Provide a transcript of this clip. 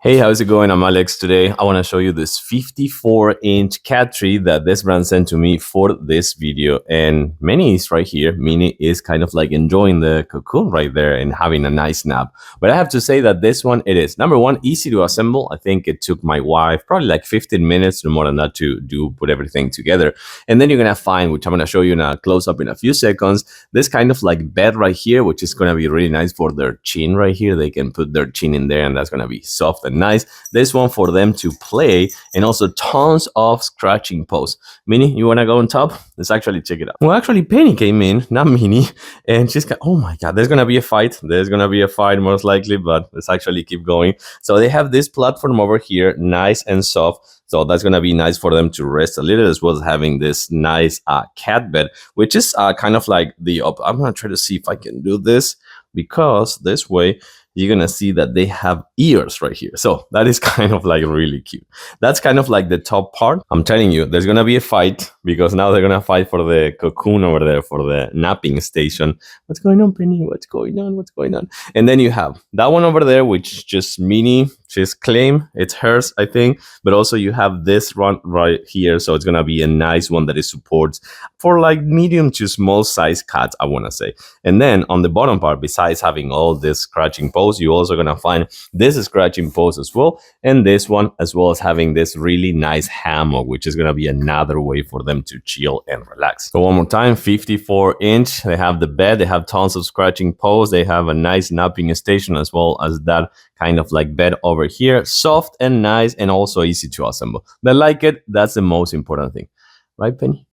Hey, how's it going? I'm Alex. Today, I want to show you this 54-inch cat tree that this brand sent to me for this video. And Minnie is right here. Minnie is kind of like enjoying the cocoon right there and having a nice nap. But I have to say that this one, it is, number one, easy to assemble. I think it took my wife probably like 15 minutes, no more than that, to put everything together. And then you're going to find, which I'm going to show you in a close-up in a few seconds, this kind of like bed right here, which is going to be really nice for their chin right here. They can put their chin in there and that's going to be soft and nice. This one for them to play, and also tons of scratching posts. Minnie, you want to go on top? Let's actually check it out. Well, actually, Penny came in, not Minnie, and she's got, oh my God, there's going to be a fight. There's going to be a fight most likely, but let's actually keep going. So they have this platform over here, nice and soft. So that's going to be nice for them to rest a little, as well as having this nice cat bed, which is kind of like I'm going to try to see if I can do this, because this way you're going to see that they have ears right here. So that is kind of like really cute. That's kind of like the top part. I'm telling you, there's going to be a fight, because now they're going to fight for the cocoon over there, for the napping station. What's going on, Penny? What's going on? What's going on? And then you have that one over there, which just Minnie, she's claim it's hers, I think. But also you have this one right here. So it's going to be a nice one that it supports for like medium to small size cats, I want to say. And then on the bottom part, besides having all this scratching post, you're also going to find this scratching post as well, and this one, as well as having this really nice hammock, which is going to be another way for them to chill and relax. So one more time, 54-inch. They have the bed, they have tons of scratching posts, they have a nice napping station, as well as that kind of like bed over here. Soft and nice, and also easy to assemble. They like it. That's the most important thing, right, Penny?